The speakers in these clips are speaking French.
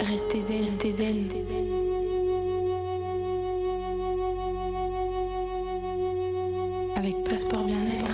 restez zen. Avec Passeport Bien-être.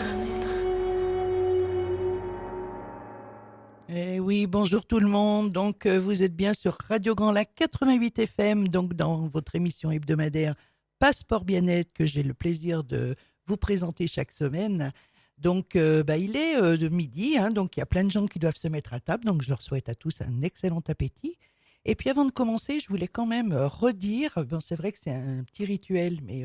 Eh oui, bonjour tout le monde. Donc, vous êtes bien sur Radio Grand Lac 88 FM, donc dans votre émission hebdomadaire Passeport Bien-être que j'ai le plaisir de vous présenter chaque semaine. Donc, il est de midi, hein, donc il y a plein de gens qui doivent se mettre à table. Donc, je leur souhaite à tous un excellent appétit. Et puis, avant de commencer, je voulais quand même redire, bon, c'est vrai que c'est un petit rituel, mais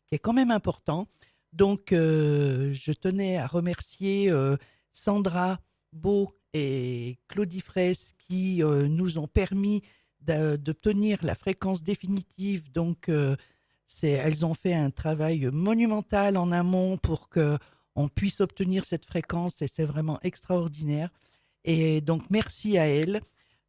qui est quand même important. Donc, je tenais à remercier Sandra Beau et Claudie Fraisse qui nous ont permis d'obtenir la fréquence définitive. Donc, elles ont fait un travail monumental en amont pour qu'on puisse obtenir cette fréquence et c'est vraiment extraordinaire. Et donc, merci à elles.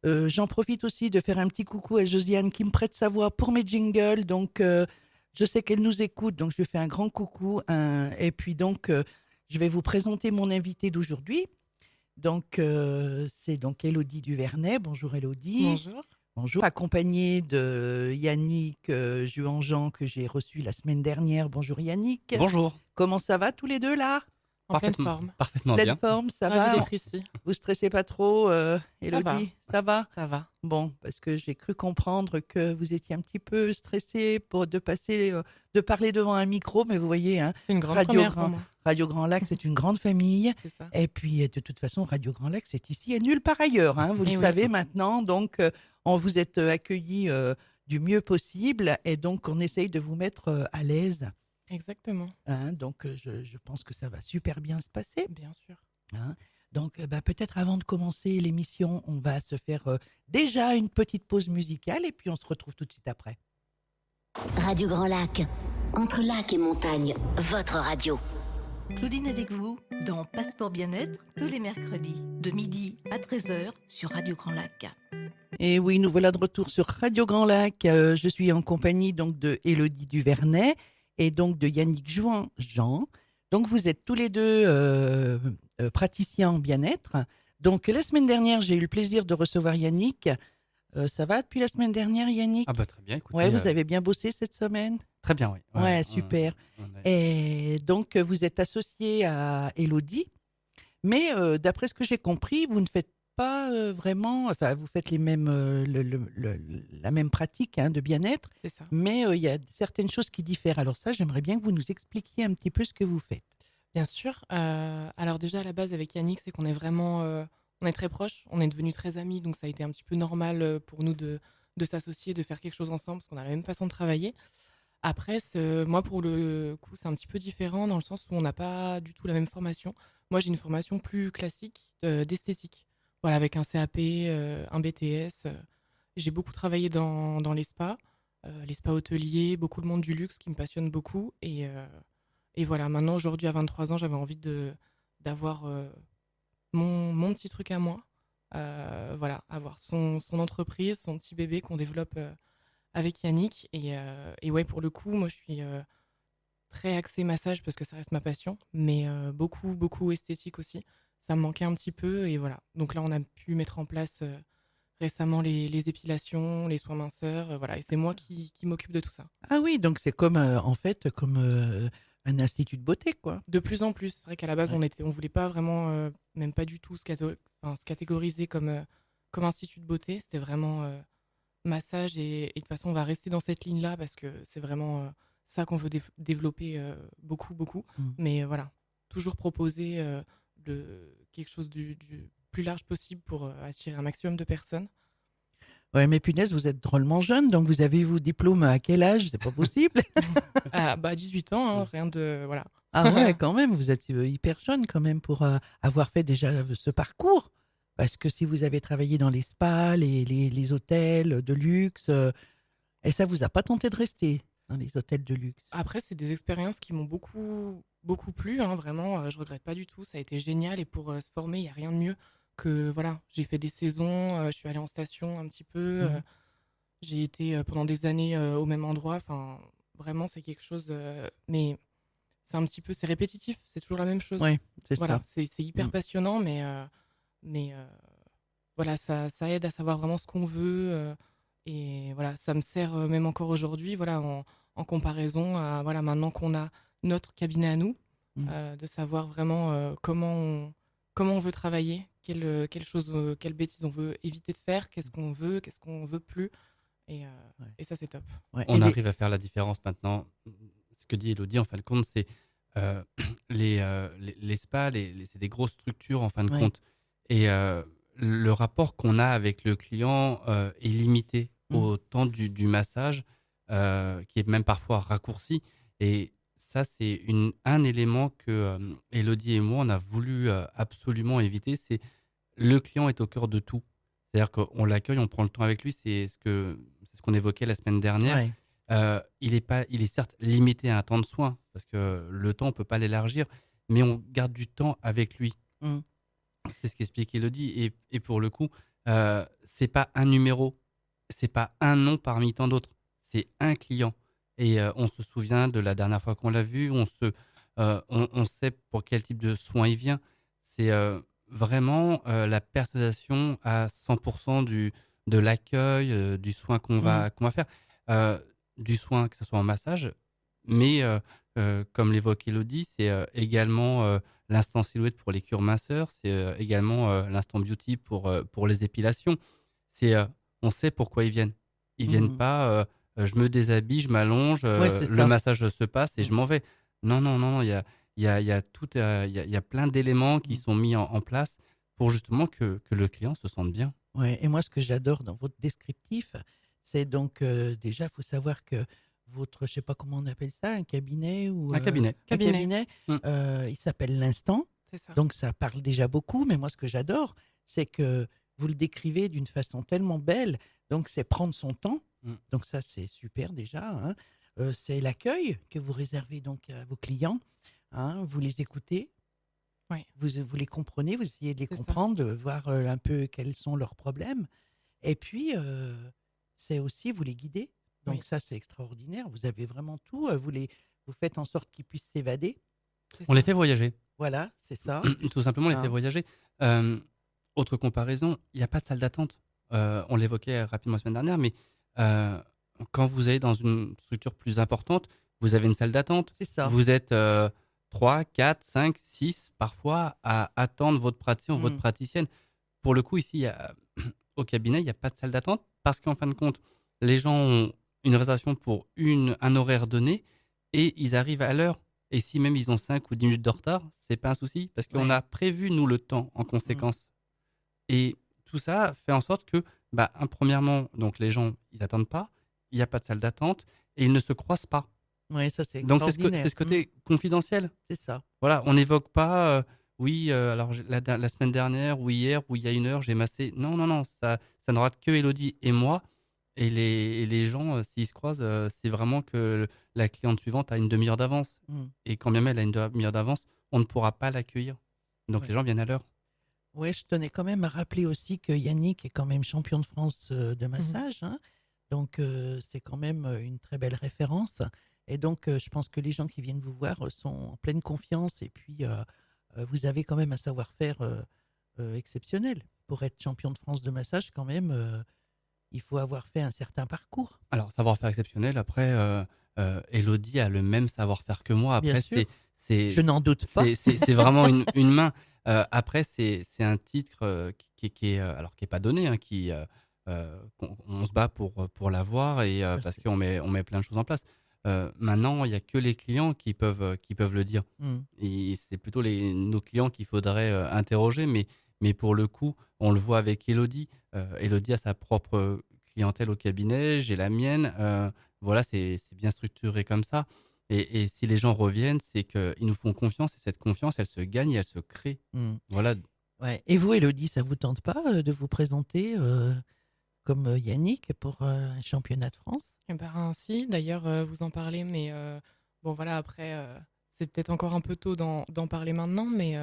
J'en profite aussi de faire un petit coucou à Josiane qui me prête sa voix pour mes jingles. Donc, je sais qu'elle nous écoute, donc je lui fais un grand coucou. Et puis donc, je vais vous présenter mon invité d'aujourd'hui. Donc, c'est donc Élodie Duvernay. Bonjour Élodie. Bonjour. Bonjour. Accompagnée de Yannick Juan-Jean que j'ai reçu la semaine dernière. Bonjour Yannick. Bonjour. Comment ça va tous les deux là? En pleine forme. Parfaitement Pleine bien. forme, ça Ravie va? d'être ici. Vous stressez pas trop, Élodie? Ça va? Ça va. Bon, parce que j'ai cru comprendre que vous étiez un petit peu stressé de parler devant un micro, mais vous voyez, hein, C'est une grande première pour moi. Radio Grand Lac, c'est une grande famille. C'est ça. Et puis, de toute façon, Radio Grand Lac, c'est ici et nulle part ailleurs, hein, vous le Eh oui. savez maintenant. Donc, on vous êtes accueillis du mieux possible et donc, on essaye de vous mettre à l'aise. Exactement. Hein, donc, je pense que ça va super bien se passer. Bien sûr. Hein. Donc, peut-être avant de commencer l'émission, on va se faire déjà une petite pause musicale et puis on se retrouve tout de suite après. Radio Grand Lac, entre lac et montagne, votre radio. Claudine avec vous dans Passeport Bien-être tous les mercredis de midi à 13h sur Radio Grand Lac. Et oui, nous voilà de retour sur Radio Grand Lac. Je suis en compagnie donc de Élodie Duvernay et donc de Yannick Juan-Jean. Donc vous êtes tous les deux praticiens en bien-être. Donc la semaine dernière, j'ai eu le plaisir de recevoir Yannick. Ça va depuis la semaine dernière, Yannick? Ah bah très bien, écoutez. Ouais, vous avez bien bossé cette semaine? Très bien, oui. Ouais, super. Et donc, vous êtes associé à Élodie, mais d'après ce que j'ai compris, vous ne faites pas vraiment, enfin, vous faites les mêmes, la même pratique hein, de bien-être, C'est ça. mais il y a certaines choses qui diffèrent. Alors ça, j'aimerais bien que vous nous expliquiez un petit peu ce que vous faites. Bien sûr. Alors déjà, à la base, avec Yannick, c'est qu'on est vraiment... on est très proches. On est devenus très amis. Donc, ça a été un petit peu normal pour nous de s'associer, de faire quelque chose ensemble, parce qu'on a la même façon de travailler. Après, moi, pour le coup, c'est un petit peu différent dans le sens où on n'a pas du tout la même formation. Moi, j'ai une formation plus classique d'esthétique. Voilà, avec un CAP, un BTS. J'ai beaucoup travaillé dans les spas hôteliers, beaucoup de monde du luxe qui me passionne beaucoup. Et voilà, maintenant, aujourd'hui, à 23 ans, j'avais envie d'avoir mon petit truc à moi. Voilà, avoir son entreprise, son petit bébé qu'on développe avec Yannick. Et ouais, pour le coup, moi, je suis très axée massage parce que ça reste ma passion, mais beaucoup, beaucoup esthétique aussi. Ça me manquait un petit peu et voilà. Donc là, on a pu mettre en place récemment les épilations, les soins minceurs, voilà. Et c'est moi qui m'occupe de tout ça. Ah oui, donc c'est comme, en fait, comme un institut de beauté, quoi. De plus en plus. C'est vrai qu'à la base, Ouais. on voulait pas vraiment, même pas du tout se catégoriser comme institut de beauté. C'était vraiment massage et de toute façon, on va rester dans cette ligne-là parce que c'est vraiment ça qu'on veut développer beaucoup, beaucoup. Mm. Mais voilà, toujours proposer quelque chose du plus large possible pour attirer un maximum de personnes. Ouais, mais punaise, vous êtes drôlement jeune, donc vous avez vos diplômes à quel âge? C'est pas possible. Ah, 18 ans, hein, rien de... Voilà. Ah ouais, quand même, vous êtes hyper jeune quand même pour avoir fait déjà ce parcours. Parce que si vous avez travaillé dans les spas, les hôtels de luxe, et ça vous a pas tenté de rester dans les hôtels de luxe? Après, c'est des expériences qui m'ont beaucoup, beaucoup plu, hein, vraiment, je regrette pas du tout, ça a été génial et pour se former, il n'y a rien de mieux que, voilà, j'ai fait des saisons, je suis allée en station un petit peu, Mhm. j'ai été pendant des années au même endroit, enfin, vraiment, c'est quelque chose, mais c'est un petit peu, c'est répétitif, c'est toujours la même chose. Oui, c'est Voilà, ça. c'est hyper Mm. passionnant, mais voilà, ça aide à savoir vraiment ce qu'on veut. Et voilà, ça me sert même encore aujourd'hui, voilà, en comparaison à voilà, maintenant qu'on a notre cabinet à nous, Mmh. de savoir vraiment comment on veut travailler, quelles bêtises on veut éviter de faire, qu'est-ce qu'on veut plus. Et, euh, Ouais. et ça, c'est top. Ouais. On arrive à faire la différence maintenant. Ce que dit Elodie, en fin de compte, c'est euh, les spas, c'est des grosses structures, en fin de Ouais. compte. Et le rapport qu'on a avec le client est limité au temps du massage, qui est même parfois raccourci. Et ça, c'est un élément que Elodie et moi, on a voulu absolument éviter. C'est le client est au cœur de tout. C'est-à-dire qu'on l'accueille, on prend le temps avec lui. C'est ce qu'on évoquait la semaine dernière. Ouais. Il est certes limité à un temps de soin, parce que le temps, on ne peut pas l'élargir, mais on garde du temps avec lui. Mmh. C'est ce qu'explique Elodie. Et pour le coup, c'est pas un numéro, c'est pas un nom parmi tant d'autres, c'est un client. Et on se souvient de la dernière fois qu'on l'a vu, on sait pour quel type de soin il vient. C'est vraiment la personnalisation à 100% de l'accueil, du soin qu'on va faire. Euh, du soin, que ce soit en massage, mais comme l'évoque Elodie, c'est également l'instant silhouette pour les cures minceurs, c'est également l'instant beauty pour les épilations. C'est, on sait pourquoi ils viennent. Ils viennent Mhm. pas, je me déshabille, je m'allonge, Ouais, c'est le ça. massage se passe et je Mhm. m'en vais. Non, non, non, non, il y a tout, il y a plein d'éléments qui Mhm. sont mis en place pour justement que le client se sente bien. Ouais, et moi, ce que j'adore dans votre descriptif, c'est donc déjà, il faut savoir que votre, je sais pas comment on appelle ça, un cabinet ou Un cabinet. un Cabinet. cabinet, Mm. il s'appelle l'Instant. C'est ça. Donc ça parle déjà beaucoup, mais moi, ce que j'adore, c'est que vous le décrivez d'une façon tellement belle. Donc c'est prendre son temps. Mm. Donc ça, c'est super déjà, hein. C'est l'accueil que vous réservez donc à vos clients, hein. Vous les écoutez. Oui. Vous les comprenez, vous essayez de les C'est ça. comprendre, de voir un peu quels sont leurs problèmes. Et puis, c'est aussi vous les guidez. Donc Oui. ça, c'est extraordinaire. Vous avez vraiment tout. Vous faites en sorte qu'ils puissent s'évader. C'est On les ça. fait voyager. Voilà, c'est ça. Tout simplement, on les Hein. fait voyager. Autre comparaison, il n'y a pas de salle d'attente. On l'évoquait rapidement la semaine dernière, mais euh, quand vous allez dans une structure plus importante, vous avez une salle d'attente. C'est ça. Vous êtes 3, 4, 5, 6 parfois à attendre votre praticien ou votre Mm. praticienne. Pour le coup, ici, au cabinet, il n'y a pas de salle d'attente parce qu'en fin de compte, les gens ont une réservation pour un horaire donné et ils arrivent à l'heure. Et si même ils ont 5 ou 10 minutes de retard, c'est pas un souci parce qu'on Ouais. a prévu, nous, le temps en conséquence. Et tout ça fait en sorte que, premièrement, donc les gens, ils n'attendent pas, il n'y a pas de salle d'attente et ils ne se croisent pas. Ouais, ça, c'est Donc extraordinaire. c'est ce côté confidentiel. C'est ça. Voilà, on n'évoque pas, oui, alors la semaine dernière ou hier ou il y a 1 heure, j'ai massé. Non, non, non, ça n'aura que Elodie et moi. Et les gens, s'ils se croisent, c'est vraiment que la cliente suivante a une demi-heure d'avance. Mm. Et quand bien même elle a une demi-heure d'avance, on ne pourra pas l'accueillir. Donc Ouais. les gens viennent à l'heure. Ouais, je tenais quand même à rappeler aussi que Yannick est quand même champion de France de massage, hein. Donc c'est quand même une très belle référence. Et donc je pense que les gens qui viennent vous voir sont en pleine confiance. Et puis vous avez quand même un savoir-faire exceptionnel. Pour être champion de France de massage, quand même, il faut avoir fait un certain parcours. Alors, savoir-faire exceptionnel, après, Elodie a le même savoir-faire que moi. Bien Après, sûr. c'est, Je n'en doute pas. c'est vraiment une main. Après, c'est un titre qui est, alors, qui est pas donné, hein, on se bat pour l'avoir et parce Merci. on met plein de choses en place. Maintenant, il n'y a que les clients qui peuvent le dire. Mm. Et c'est plutôt nos clients qu'il faudrait interroger, mais pour le coup, on le voit avec Elodie. Elodie a sa propre clientèle au cabinet, j'ai la mienne. Voilà, c'est bien structuré comme ça. Et si les gens reviennent, c'est qu'ils nous font confiance et cette confiance, elle se gagne et elle se crée. Mm. Voilà. Ouais. Et vous, Élodie, ça vous tente pas de vous présenter comme Yannick pour un championnat de France? Eh ben, si, d'ailleurs, vous en parlez, mais bon, voilà, après, c'est peut-être encore un peu tôt d'en parler maintenant, mais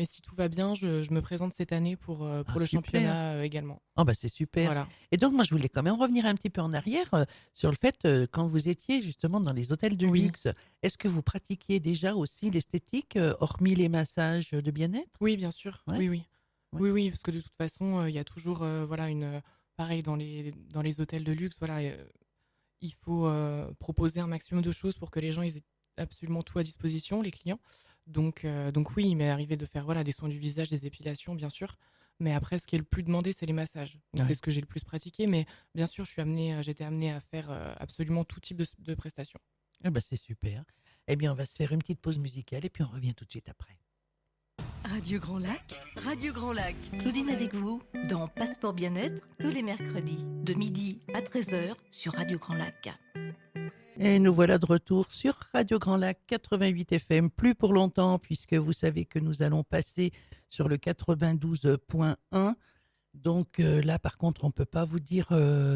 si tout va bien, je me présente cette année pour Ah, le super. championnat également. Oh, bah, c'est super. Voilà. Et donc, moi, je voulais quand même revenir un petit peu en arrière sur le fait, quand vous étiez justement dans les hôtels de Oui. luxe, est-ce que vous pratiquiez déjà aussi l'esthétique, hormis les massages de bien-être? Oui, bien sûr. Ouais. Oui, oui. Ouais. Oui, oui, parce que de toute façon, il y a toujours, voilà, pareil dans les hôtels de luxe, voilà, il faut proposer un maximum de choses pour que les gens ils aient absolument tout à disposition, les clients. Donc oui, il m'est arrivé de faire voilà, des soins du visage, des épilations, bien sûr. Mais après, ce qui est le plus demandé, c'est les massages. Donc, Ouais. c'est ce que j'ai le plus pratiqué. Mais bien sûr, j'étais amenée à faire absolument tout type de prestations. Eh ben, c'est super. Eh bien, on va se faire une petite pause musicale et puis on revient tout de suite après. Radio Grand Lac, Radio Grand Lac. Claudine avec vous dans Passeport Bien-être tous les mercredis de midi à 13h sur Radio Grand Lac. Et nous voilà de retour sur Radio Grand Lac 88 FM, plus pour longtemps, puisque vous savez que nous allons passer sur le 92.1. Donc là, par contre, on ne peut pas vous dire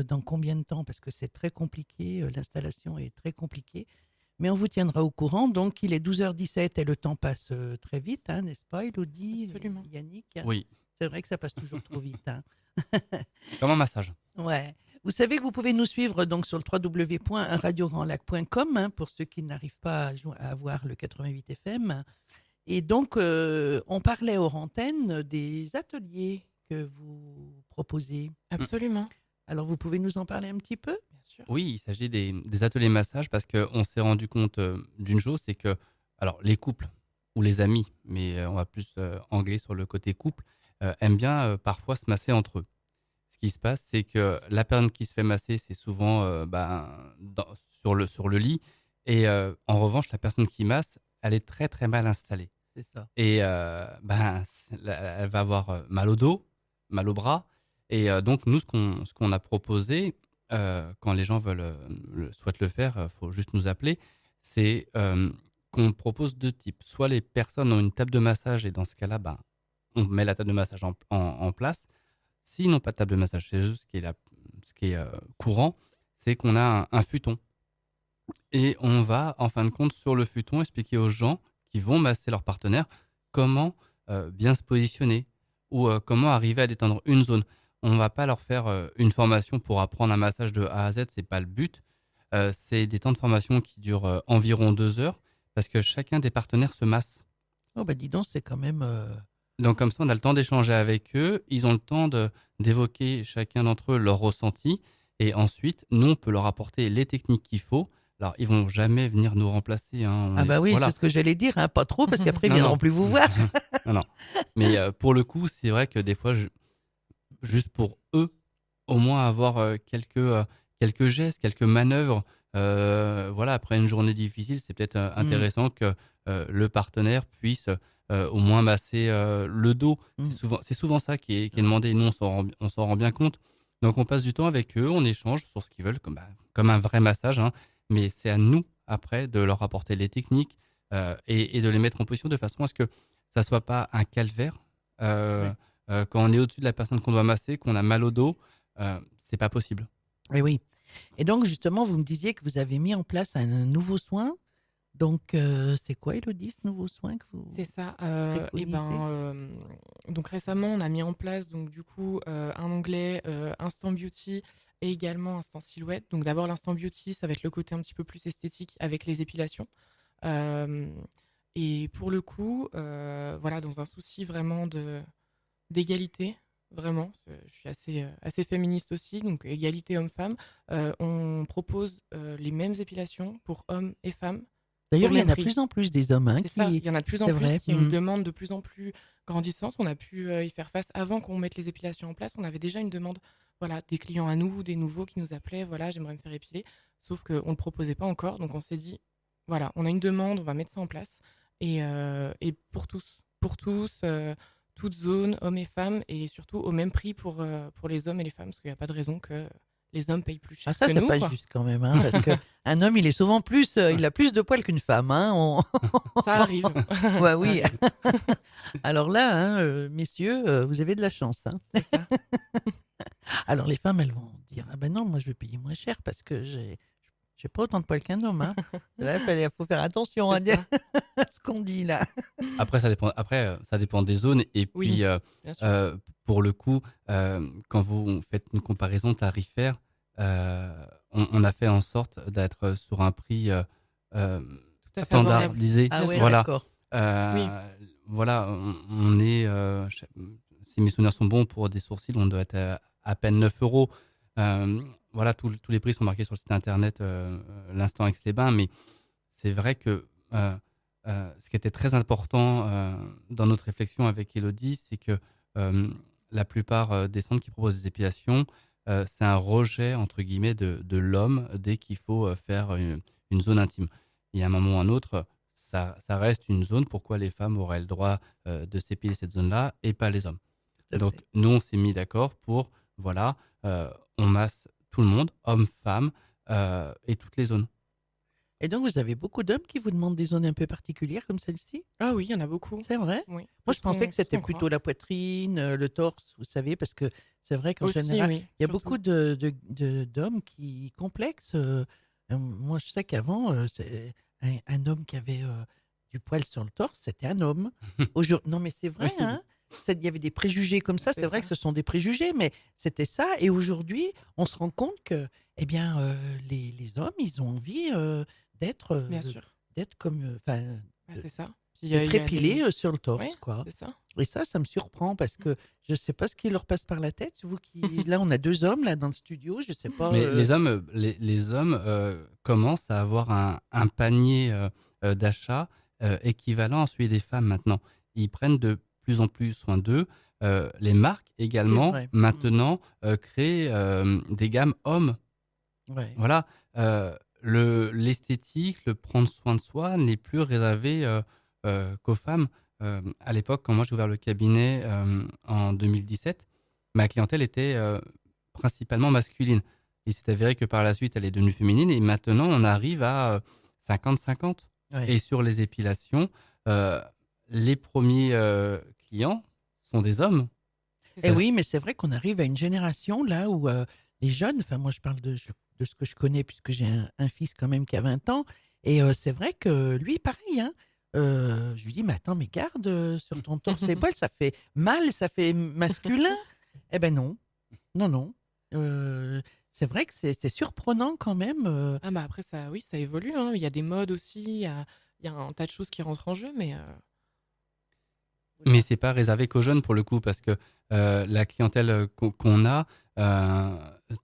dans combien de temps, parce que c'est très compliqué, l'installation est très compliquée. Mais on vous tiendra au courant. Donc, il est 12h17 et le temps passe très vite, hein, n'est-ce pas, Élodie, Absolument. Yannick? Oui, C'est vrai que ça passe toujours trop vite. Hein. comme un massage. Ouais. Vous savez que vous pouvez nous suivre donc sur le www.radiograndlac.com, hein, pour ceux qui n'arrivent pas à avoir le 88 FM. Et donc, on parlait hors antenne des ateliers que vous proposez. Absolument, Alors, vous pouvez nous en parler un petit peu? bien sûr. Oui, il s'agit des ateliers massage parce qu'on s'est rendu compte d'une chose, c'est que alors les couples ou les amis, mais on va plus angler sur le côté couple, aiment bien parfois se masser entre eux. Ce qui se passe, c'est que la personne qui se fait masser, c'est souvent sur le lit. Et en revanche, la personne qui masse, elle est très très mal installée. C'est ça. Et elle va avoir mal au dos, mal au bras. Et donc, nous, ce qu'on a proposé, quand les gens souhaitent le faire, il faut juste nous appeler, c'est qu'on propose deux types. Soit les personnes ont une table de massage et dans ce cas-là, on met la table de massage en place. S'ils n'ont pas de table de massage chez eux, ce qui est courant, c'est qu'on a un futon. Et on va, en fin de compte, sur le futon, expliquer aux gens qui vont masser leur partenaire comment bien se positionner ou comment arriver à détendre une zone. On ne va pas leur faire une formation pour apprendre un massage de A à Z, c'est pas le but. C'est des temps de formation qui durent environ 2 heures parce que chacun des partenaires se masse. Oh, bah dis donc, c'est quand même. Donc comme ça, on a le temps d'échanger avec eux. Ils ont le temps d'évoquer chacun d'entre eux leur ressenti. Et ensuite, nous, on peut leur apporter les techniques qu'il faut. Alors, ils vont jamais venir nous remplacer. Hein. Ah, bah oui, Voilà. c'est ce que j'allais dire, hein, pas trop, parce qu'après, ils Non, ne viendront non. plus vous voir. Non. Mais pour le coup, c'est vrai que des fois, juste pour eux, au moins avoir quelques gestes, quelques manœuvres. Voilà, après une journée difficile, c'est peut-être intéressant que le partenaire puisse au moins masser le dos. Mm. C'est souvent ça qui est demandé. Nous, on s'en rend bien compte. Donc, on passe du temps avec eux, on échange sur ce qu'ils veulent, comme un vrai massage. Hein. Mais c'est à nous, après, de leur apporter les techniques et de les mettre en position de façon à ce que ça ne soit pas un calvaire. Quand on est au-dessus de la personne qu'on doit masser, qu'on a mal au dos, c'est pas possible. Et oui. Et donc, justement, vous me disiez que vous avez mis en place un nouveau soin. Donc, c'est quoi, Élodie, ce nouveau soin que vous C'est ça. préconisez? Donc récemment, on a mis en place donc du coup un onglet Instant Beauty et également Instant Silhouette. Donc d'abord l'Instant Beauty, ça va être le côté un petit peu plus esthétique avec les épilations. Euh, et pour le coup, voilà, dans un souci vraiment d'égalité, vraiment, je suis assez féministe aussi, donc égalité homme-femme, on propose les mêmes épilations pour hommes et femmes. D'ailleurs, au il y en même a prix. plus en plus des hommes C'est ça, qui. il y en a de plus en c'est plus. vrai. Il y a une Mhm. demande de plus en plus grandissante. On a pu y faire face avant qu'on mette les épilations en place. On avait déjà une demande, voilà, des clients à nous, des nouveaux qui nous appelaient. Voilà, j'aimerais me faire épiler. Sauf qu'on ne le proposait pas encore. Donc on s'est dit, voilà, on a une demande, on va mettre ça en place. Et pour tous, toutes zones, hommes et femmes, et surtout au même prix pour les hommes et les femmes, parce qu'il n'y a pas de raison que les hommes payent plus cher Ah, ça, que c'est nous. pas quoi. juste quand même, hein, parce qu'un homme, il est souvent plus, il a plus de poils qu'une femme. Hein, Ça arrive. Ouais, oui. Alors là, hein, messieurs, vous avez de la chance. Hein. C'est ça. Alors les femmes, elles vont dire, ah ben non, moi je vais payer moins cher parce que j'ai pas autant de poils qu'un homme. Hein. Là, il faut faire attention à C'est ça. ce qu'on dit là. Après, ça dépend des zones. Et Oui, puis, bien sûr. pour le coup, quand vous faites une comparaison tarifaire, on a fait en sorte d'être sur un prix Tout à fait standardisé. Ah ouais, Voilà. d'accord. Oui. Voilà, on est si mes souvenirs sont bons, pour des sourcils, on doit être à peine 9 euros. Voilà, tous les prix sont marqués sur le site internet l'instant Aix-les-Bains, mais c'est vrai que ce qui était très important dans notre réflexion avec Elodie, c'est que la plupart des centres qui proposent des épilations, c'est un rejet, entre guillemets, de l'homme dès qu'il faut faire une zone intime. Et à un moment ou à un autre, ça reste une zone. Pourquoi les femmes auraient le droit de s'épiler cette zone-là et pas les hommes? Tout à Donc, fait. nous, on s'est mis d'accord pour, voilà, on masse tout le monde, hommes, femmes, et toutes les zones. Et donc, vous avez beaucoup d'hommes qui vous demandent des zones un peu particulières comme celle-ci? Ah oui, il y en a beaucoup. C'est vrai? Oui. Moi, je pensais que c'était Tout ce qu'on plutôt croit. la poitrine, le torse, vous savez, parce que c'est vrai qu'en Aussi, général, oui. il y a Surtout. beaucoup d'hommes qui complexent. Moi, je sais qu'avant, c'est un homme qui avait du poil sur le torse, c'était un homme. Non, mais c'est vrai, Oui, hein? Il y avait des préjugés comme ça. C'est c'est vrai ça. que ce sont des préjugés, mais c'était ça. Et aujourd'hui, on se rend compte que, eh bien, les hommes, ils ont envie d'être Bien sûr. d'être comme, enfin, Ouais, de- c'est ça. Puis d'être épilés sur le torse, Oui, quoi. c'est ça. Et ça me surprend parce que je ne sais pas ce qui leur passe par la tête. Vous qui, là, on a 2 hommes là dans le studio. Je ne sais pas. Mais les hommes commencent à avoir un panier d'achat équivalent à celui des femmes maintenant. Ils prennent de plus en plus soin d'eux. Les marques C'est également, vrai. maintenant, créent des gammes hommes. Ouais. Voilà, l'esthétique, le prendre soin de soi n'est plus réservé qu'aux femmes. À l'époque, quand moi j'ai ouvert le cabinet en 2017, ma clientèle était principalement masculine. Il s'est avéré que par la suite, elle est devenue féminine et maintenant, on arrive à 50-50. Ouais. Et sur les épilations, euh, les premiers clients sont des hommes. C'est Et ça. oui, mais c'est vrai qu'on arrive à une génération là où les jeunes, enfin moi je parle de ce que je connais puisque j'ai un fils quand même qui a 20 ans, et c'est vrai que lui, pareil, hein, je lui dis, mais attends, mais garde sur ton torse et poils, ça fait mal, ça fait masculin. Eh ben non, non, non. C'est vrai que c'est surprenant quand même. Ah bah après, ça, oui, ça évolue, hein. Il y a des modes aussi, il y a un tas de choses qui rentrent en jeu, mais Mais c'est pas réservé qu'aux jeunes pour le coup, parce que la clientèle qu'on a,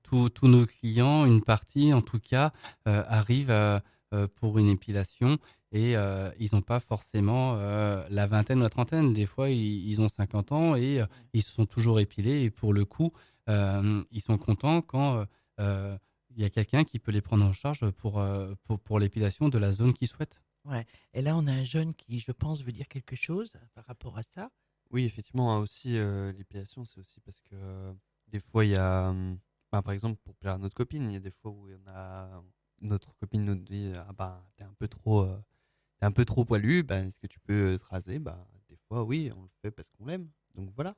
tous nos clients, une partie en tout cas, arrivent pour une épilation et ils n'ont pas forcément la vingtaine ou la trentaine. Des fois, ils ont 50 ans et ils se sont toujours épilés. Et pour le coup, ils sont contents quand il y a quelqu'un qui peut les prendre en charge pour l'épilation de la zone qu'ils souhaitent. Ouais. Et là, on a un jeune qui, je pense, veut dire quelque chose par rapport à ça. Oui, effectivement, hein, aussi, l'épilation, c'est aussi parce que des fois, il y a, par exemple, pour plaire à notre copine, il y a des fois où notre copine nous dit, ah bah, t'es un peu trop poilu, bah, est-ce que tu peux te raser? Bah, des fois, oui, on le fait parce qu'on l'aime. Donc voilà.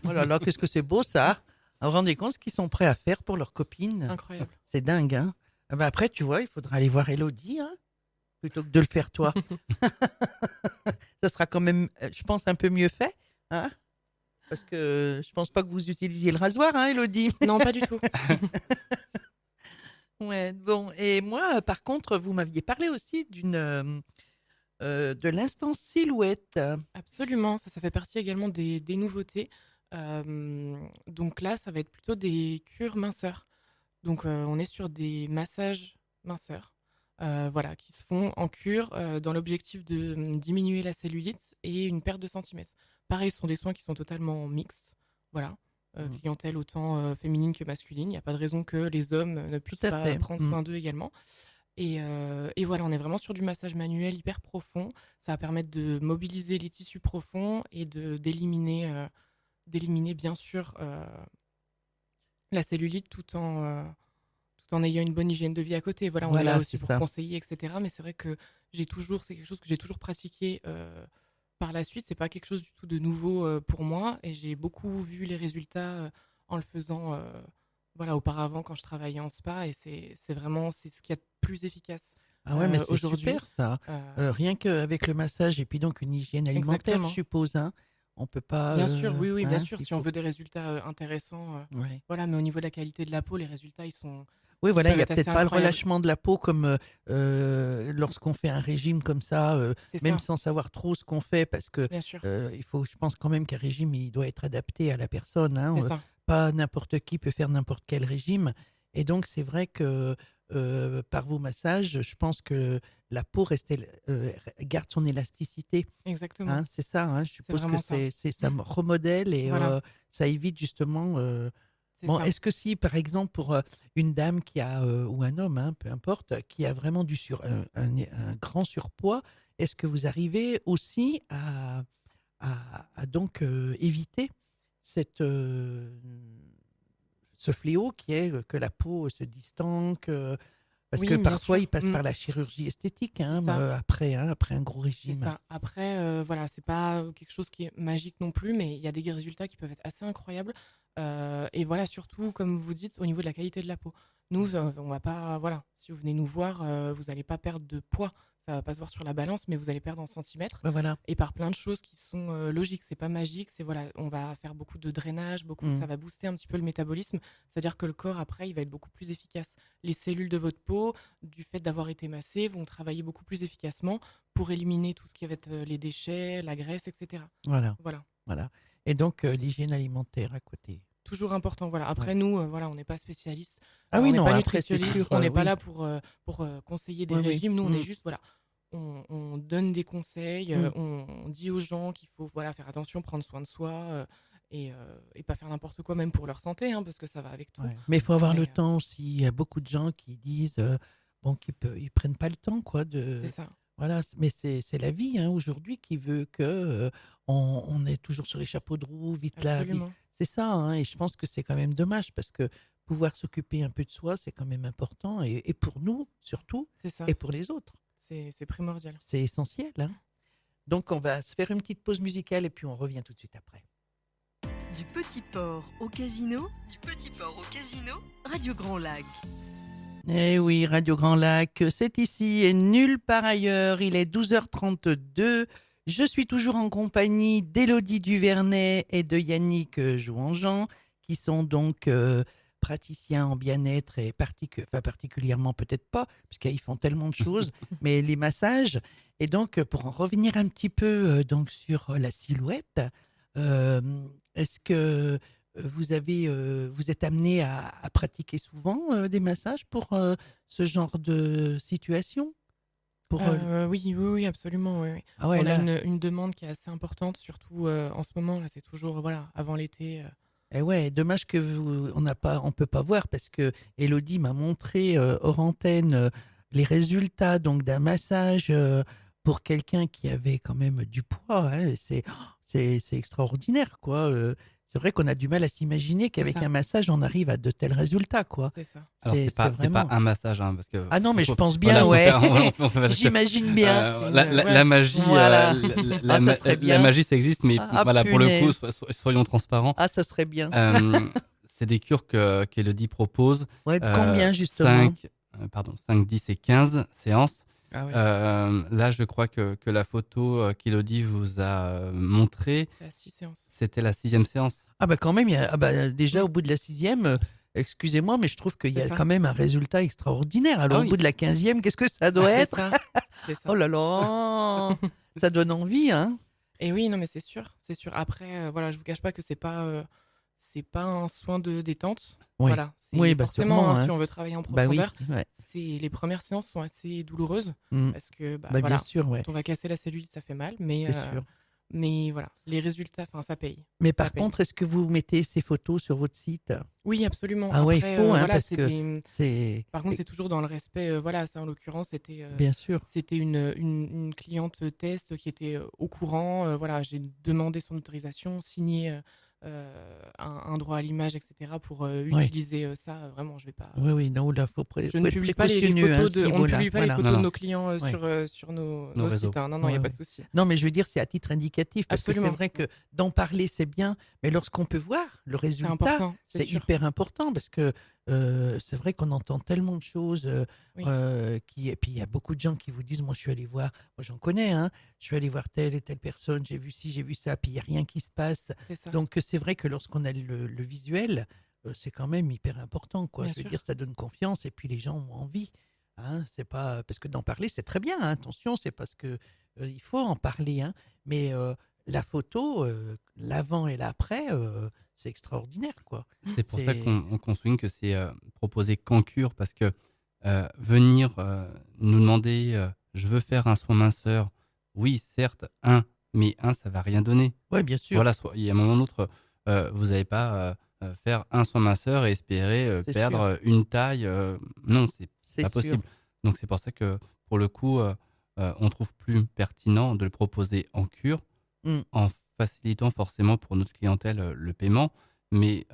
Oh là là, qu'est-ce que c'est beau ça! Vous vous rendez compte ce qu'ils sont prêts à faire pour leur copine? incroyable. C'est dingue, hein? Ah bah après, tu vois, il faudra aller voir Elodie, hein, plutôt que de le faire toi. Ça sera quand même, je pense, un peu mieux fait, hein? Parce que je pense pas que vous utilisiez le rasoir, hein, Elodie? Non, pas du tout. Ouais, bon. Et moi, par contre, vous m'aviez parlé aussi de l'instant silhouette. Absolument, ça fait partie également des nouveautés. Donc là, ça va être plutôt des cures minceurs. Donc on est sur des massages minceurs, voilà, qui se font en cure dans l'objectif de diminuer la cellulite et une perte de centimètres. Pareil, ce sont des soins qui sont totalement mixtes, voilà. Clientèle autant féminine que masculine. Il n'y a pas de raison que les hommes ne puissent à pas fait. prendre soin d'eux également. Et voilà, on est vraiment sur du massage manuel hyper profond. Ça va permettre de mobiliser les tissus profonds et d'éliminer bien sûr la cellulite tout en ayant une bonne hygiène de vie à côté. Voilà, on est Voilà, là aussi c'est pour ça. conseiller, etc. Mais c'est vrai que c'est quelque chose que j'ai toujours pratiqué par la suite. C'est pas quelque chose du tout de nouveau pour moi. Et j'ai beaucoup vu les résultats en le faisant voilà, auparavant quand je travaillais en spa. Et c'est vraiment c'est ce qu'il y a de plus efficace Ah ouais, mais c'est aujourd'hui. super ça. Rien qu'avec le massage et puis donc une hygiène alimentaire, Exactement. je suppose, hein. On peut pas. Bien sûr, oui, oui, bien hein, sûr, il si on faut- veut des résultats intéressants. Ouais. Voilà, mais au niveau de la qualité de la peau, les résultats, ils sont Oui, voilà, il peuvent n'y a être assez peut-être pas le incroyables. relâchement de la peau comme lorsqu'on fait un régime comme ça, C'est même ça, sans savoir trop ce qu'on fait, parce que bien sûr. il faut, je pense quand même qu'un régime, il doit être adapté à la personne, hein, C'est ça. pas n'importe qui peut faire n'importe quel régime. Et donc, c'est vrai que par vos massages, je pense que la peau garde son élasticité. Exactement. Hein, c'est ça, hein, je C'est suppose que vraiment ça. ça me remodèle et Voilà, ça évite justement. c'est Bon, ça. est-ce que si, par exemple, pour une dame qui a, ou un homme, hein, peu importe, qui a vraiment un grand surpoids, est-ce que vous arrivez aussi à donc éviter cette, ce fléau qui est que la peau se distende, parce que Oui, bien parfois sûr. ils passent par la chirurgie esthétique, C'est hein, ça. après un gros C'est régime. ça. Après, voilà, c'est pas quelque chose qui est magique non plus, mais il y a des résultats qui peuvent être assez incroyables. Et voilà, surtout, comme vous dites, au niveau de la qualité de la peau. Nous, on va pas, voilà, si vous venez nous voir, vous n'allez pas perdre de poids. Ça va pas se voir sur la balance, mais vous allez perdre en centimètres. Ben voilà. Et par plein de choses qui sont logiques. C'est pas magique. C'est voilà, on va faire beaucoup de drainage, ça va booster un petit peu le métabolisme. C'est-à-dire que le corps après, il va être beaucoup plus efficace. Les cellules de votre peau, du fait d'avoir été massées, vont travailler beaucoup plus efficacement pour éliminer tout ce qui va être les déchets, la graisse, etc. Voilà, Voilà. voilà. Et donc l'hygiène alimentaire à côté. Toujours important. Voilà. Après, Ouais. nous, voilà, on n'est pas spécialiste. Ah oui, On n'est non, pas après c'est nutritionniste. sûr, On n'est pas oui. là pour conseiller des Oui, oui. régimes. Nous, on est Mm. juste, voilà, on donne des conseils. Mm. On dit aux gens qu'il faut voilà, faire attention, prendre soin de soi et pas faire n'importe quoi, même pour leur santé, hein, parce que ça va avec tout. Ouais. Mais il faut avoir Mais le temps aussi. Il y a beaucoup de gens qui disent bon, ils prennent pas le temps, quoi, c'est ça. voilà. Mais c'est la vie, hein, aujourd'hui qui veut que on est toujours sur les chapeaux de roue, vite là, vite. Absolument. C'est ça, hein, et je pense que c'est quand même dommage parce que pouvoir s'occuper un peu de soi, c'est quand même important et pour nous surtout C'est ça. et pour les autres. C'est primordial. C'est essentiel, hein. Donc on va se faire une petite pause musicale et puis on revient tout de suite après. Du Petit Port au Casino, Radio Grand Lac. Eh oui, Radio Grand Lac, c'est ici et nulle part ailleurs. Il est 12h32. Je suis toujours en compagnie d'Élodie Duvernay et de Yannick Jouanjean, qui sont donc praticiens en bien-être et particulièrement peut-être pas, puisqu'ils font tellement de choses, mais les massages. Et donc, pour en revenir un petit peu donc sur la silhouette, euh, est-ce que vous êtes amené à pratiquer souvent des massages pour ce genre de situation pour, Oui, absolument. Oui, oui. Ah ouais, On a là, une demande qui est assez importante, surtout en ce moment. Là, c'est toujours voilà, avant l'été. eh ouais, dommage que on peut pas voir parce que Élodie m'a montré hors antenne les résultats donc d'un massage pour quelqu'un qui avait quand même du poids, hein. C'est extraordinaire, quoi. C'est vrai qu'on a du mal à s'imaginer qu'avec ça. un massage on arrive à de tels résultats, quoi. C'est ça. Alors, c'est pas vraiment. un massage, hein, parce que. Ah non, mais je pense voilà, bien, ouais. parce que, J'imagine bien. la magie, Voilà. Ah, ça serait la bien. magie, ça existe, mais Ah, voilà, pour le coup, punaise. soyons transparents. Ah, ça serait bien. C'est des cures qu'Elodie propose. Ouais, de combien justement 5, 10 et 15 séances. Ah ouais. Là, je crois que la photo qu'Elodie vous a montrée, C'est à 6 séances. c'était la 6e séance. Ah bah quand même, déjà au bout de la 6e, excusez-moi, mais je trouve qu'il y a C'est ça. quand même un résultat extraordinaire. Alors Ah au oui. bout de la 15e, qu'est-ce que ça doit C'est être? ça. C'est ça. Oh là là, ça donne envie, hein. Et oui, non, mais c'est sûr, c'est sûr. Après, voilà, je vous cache pas que c'est pas un soin de détente. Oui. Voilà, c'est Oui, bah, forcément, sûrement, hein, hein. si on veut travailler en Bah oui, profondeur, ouais. les premières séances sont assez douloureuses Mm. parce que Bah, voilà, bien sûr, ouais, quand on va casser la cellulite, ça fait mal, c'est sûr. mais voilà, les résultats, enfin, ça paye. Mais Ça par paye. contre, est-ce que vous mettez ces photos sur votre site? Oui, absolument. Ah ouais, il Après, faut, hein, voilà, parce c'est que c'est par contre, c'est toujours dans le respect. Voilà, ça en l'occurrence, bien sûr. c'était une cliente test qui était au courant. Voilà, j'ai demandé son autorisation, signé un droit à l'image, etc. pour Ouais. utiliser ça. Vraiment, je vais pas. Oui, oui, non, là, Je faut ne être publie pas les précautionneux, hein, photos à ce on ne niveau-là. publie pas les Voilà. photos Non, de non. nos clients Ouais. sur nos réseaux. sites, hein. Non, il n'y Ouais, a pas ouais. de souci. Non, mais je veux dire, c'est à titre indicatif, parce que c'est Absolument. vrai que d'en parler, c'est bien, mais lorsqu'on peut voir le C'est résultat, important. c'est sûr. hyper important, parce que c'est vrai qu'on entend tellement de choses, Oui. et puis il y a beaucoup de gens qui vous disent, moi je suis allé voir, moi j'en connais, hein, je suis allé voir telle et telle personne, j'ai vu ci, j'ai vu ça, puis il n'y a rien qui se passe. C'est ça. Donc c'est vrai que lorsqu'on a le visuel, c'est quand même hyper important, quoi. Bien Je veux sûr. dire, ça donne confiance et puis les gens ont envie. Hein, c'est pas parce que d'en parler, c'est très bien. Hein, attention, c'est parce que il faut en parler. Hein, mais la photo, l'avant et l'après, c'est extraordinaire, quoi. C'est pour ça C'est qu'on souligne que c'est proposé qu'en cure, parce que venir nous demander je veux faire un soin minceur, oui, certes, mais ça va rien donner. ouais, bien sûr, Voilà, il y a un moment ou l'autre, vous n'allez pas faire un soin minceur et espérer c'est perdre sûr, une taille. Non, c'est c'est pas sûr. possible. Donc c'est pour ça que pour le coup, on trouve plus pertinent de le proposer en cure, Mm, en facilitant forcément pour notre clientèle le paiement. Mais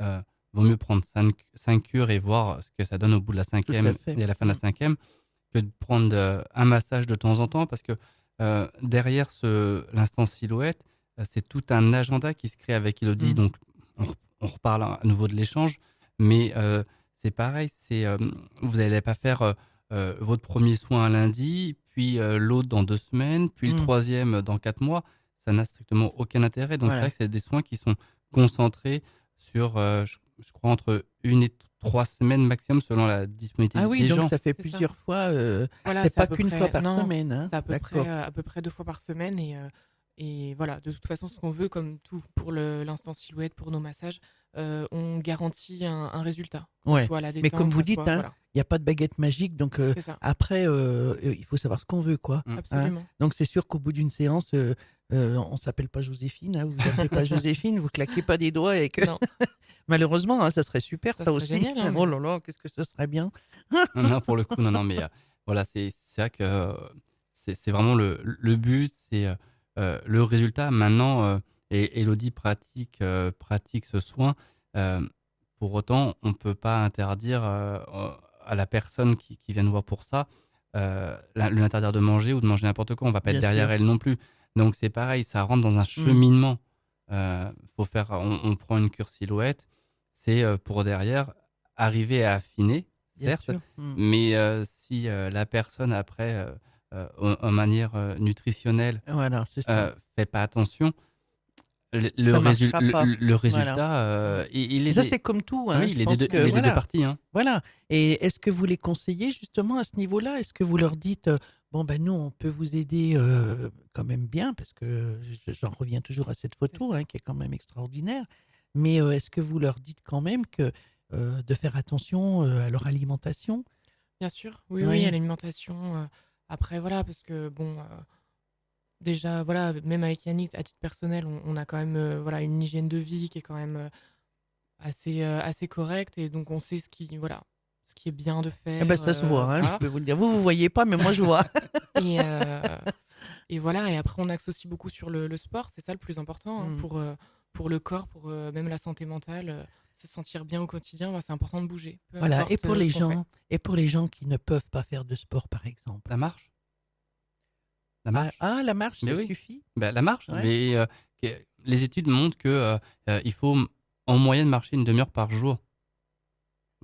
vaut mieux prendre 5 cures et voir ce que ça donne au bout de la tout à cinquième fait. et à la fin de la Mm, cinquième, que de prendre un massage de temps en temps, parce que derrière l'instant silhouette, c'est tout un agenda qui se crée avec Elodie. mm, Donc on reparle à nouveau de l'échange, mais c'est pareil, vous n'allez pas faire votre premier soin un lundi, puis l'autre dans 2 semaines, puis le mm, troisième dans 4 mois. Ça n'a strictement aucun intérêt. Donc c'est voilà. vrai que c'est des soins qui sont concentrés sur, je crois, entre 1 et 3 semaines maximum selon la disponibilité Ah oui, des donc gens. ça fait C'est ça. plusieurs fois. Voilà, C'est c'est à pas peu qu'une fois près par non, semaine, hein. c'est D'accord. à peu près 2 fois par semaine et voilà, de toute façon, ce qu'on veut, comme tout pour l'instant silhouette, pour nos massages, on garantit un résultat. Que ce Ouais. soit la Mais comme détente, vous ça dites, soit hein, voilà, il n'y a pas de baguette magique, donc c'est ça, après, il faut savoir ce qu'on veut, quoi. Mm. Hein. absolument. Donc c'est sûr qu'au bout d'une séance, on s'appelle pas Joséphine, hein, vous vous appelez pas Joséphine, vous claquez pas des doigts et que Non, malheureusement, hein, ça serait super, ça ça serait aussi. génial, hein, Oh mais là là, qu'est-ce que ce serait bien. Non, non, pour le coup, non, non, mais voilà, c'est vrai que c'est vraiment le but, c'est le résultat. Maintenant, et Elodie pratique ce soin. euh, pour autant, on ne peut pas interdire à la personne qui vient nous voir pour ça, lui interdire de manger ou de manger n'importe quoi. On ne va pas être Bien derrière sûr. elle non plus. Donc c'est pareil, ça rentre dans un Mm. cheminement. On prend une cure silhouette, c'est pour derrière arriver à affiner, Bien certes, sûr. Mm. mais si la personne après, en manière nutritionnelle, Voilà, c'est ça. fait pas attention, Ça marchera pas. le Voilà. résultat, Mm. il Et est ça, des, c'est comme tout, ah hein. oui, Je il est des pense deux, que il est des deux voilà. parties, hein. Voilà. Et est-ce que vous les conseillez justement à ce niveau-là? Est-ce que vous leur dites, bon, ben nous, on peut vous aider quand même bien, parce que j'en reviens toujours à cette c'est photo, ça. hein, qui est quand même extraordinaire. Mais est-ce que vous leur dites quand même que de faire attention à leur alimentation? Bien sûr, oui, oui, à Oui, l'alimentation, après voilà, parce que bon, déjà voilà, même avec Yannick, à titre personnel, on a quand même, voilà, une hygiène de vie qui est quand même, assez correcte et donc on sait ce qui est bien de eh ben, faire, ça se voit, hein, je voilà peux vous le dire. Vous voyez pas, mais moi, je vois. et et voilà et après on axe aussi beaucoup sur le sport, c'est ça le plus important, hein, Mm. pour le corps, pour, même la santé mentale, se sentir bien au quotidien, bah, c'est important de bouger, peu Voilà. importe, ce qu'on fait. Et pour les gens qui ne peuvent pas faire de sport, par exemple. La marche, la Ah, marche. ah, la marche, Mais ça oui, suffit? ben, la marche. Ouais. Mais les études montrent que il faut en moyenne marcher une demi-heure par jour.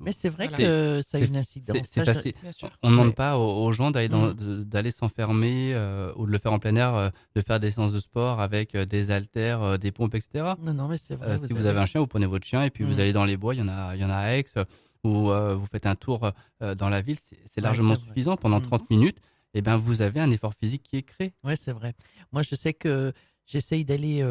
Mais c'est vrai Voilà. que ça a C'est une incidence. c'est Ça, facile. Bien sûr. On ne demande ouais. pas aux gens Mm. d'aller s'enfermer ou de le faire en plein air, de faire des séances de sport avec des haltères, des pompes, etc. Non, non, mais c'est vrai, Si vous vous avez avez. un chien, vous prenez votre chien et puis vous Mm. allez dans les bois, il y en a à Aix, ou vous faites un tour dans la ville, c'est Ouais, largement c'est vrai. suffisant. Pendant Mm. 30 minutes, et ben, vous avez un effort physique qui est créé. Ouais, c'est vrai. Moi, je sais que j'essaye d'aller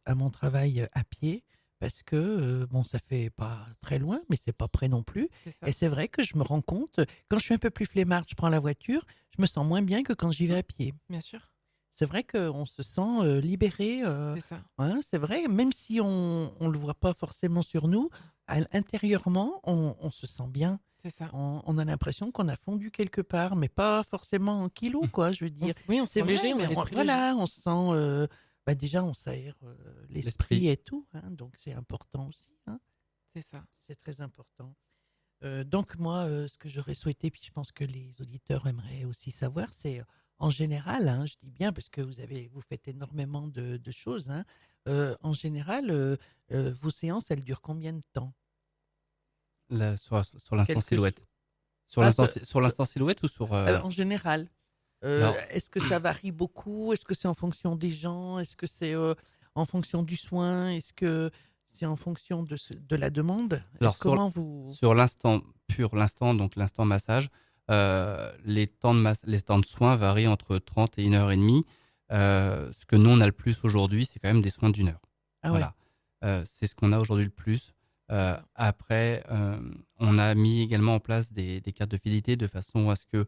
à mon travail à pied parce que, bon, ça fait pas très loin, mais c'est pas près non plus. C'est ça, Et c'est vrai que je me rends compte, quand je suis un peu plus flemmarde, je prends la voiture, je me sens moins bien que quand j'y vais à pied. bien sûr, C'est vrai qu'on se sent libéré. c'est ça. Hein, c'est vrai, même si on ne le voit pas forcément sur nous, intérieurement, on se sent bien. C'est ça. On a l'impression qu'on a fondu quelque part, mais pas forcément en kilos, quoi, je veux dire. Oui, on se C'est sent vrai, léger, on mais a l'esprit léger. voilà, on se sent. Bah déjà, on s'aère l'esprit L'esprit. et tout, hein, donc c'est important aussi. Hein, C'est ça. c'est très important. Donc moi, ce que j'aurais souhaité, puis je pense que les auditeurs aimeraient aussi savoir, c'est en général, hein, je dis bien parce que vous faites énormément de choses. Hein, en général, vos séances, elles durent combien de temps? Sur l'instant Quelque silhouette. Ah, Sur l'instant silhouette ou sur. En général, Alors, est-ce que ça varie beaucoup? Est-ce que c'est en fonction des gens? Est-ce que c'est en fonction du soin? Est-ce que C'est en fonction de la demande. Alors, Comment vous... sur l'instant pur, donc l'instant massage, les temps de soins varient entre 30 et 1h30. Ce que nous, on a le plus aujourd'hui, c'est quand même des soins d'1 heure. Ah ouais. Voilà. C'est ce qu'on a aujourd'hui le plus. C'est ça. Après, on a mis également en place des cartes de fidélité de façon à ce que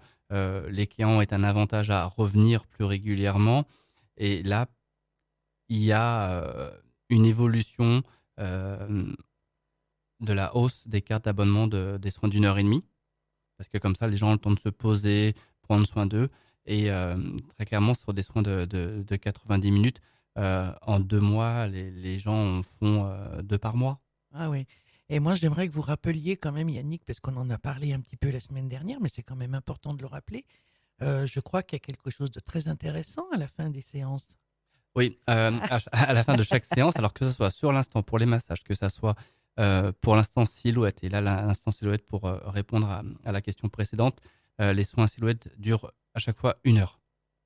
les clients aient un avantage à revenir plus régulièrement. Et là, il y a une évolution de la hausse des cartes d'abonnement des soins d'1h30. Parce que comme ça, les gens ont le temps de se poser, prendre soin d'eux. Et très clairement, sur des soins de 90 minutes, en 2 mois, les gens en font 2 par mois. Ah oui. Et moi, j'aimerais que vous rappeliez quand même, Yannick, parce qu'on en a parlé un petit peu la semaine dernière, mais c'est quand même important de le rappeler. Je crois qu'il y a quelque chose de très intéressant à la fin des séances. Oui, à la fin de chaque séance, alors que ce soit sur l'instant pour les massages, que ce soit pour l'instant silhouette, et là, l'instant silhouette pour répondre à la question précédente, les soins silhouette durent à chaque fois 1 heure.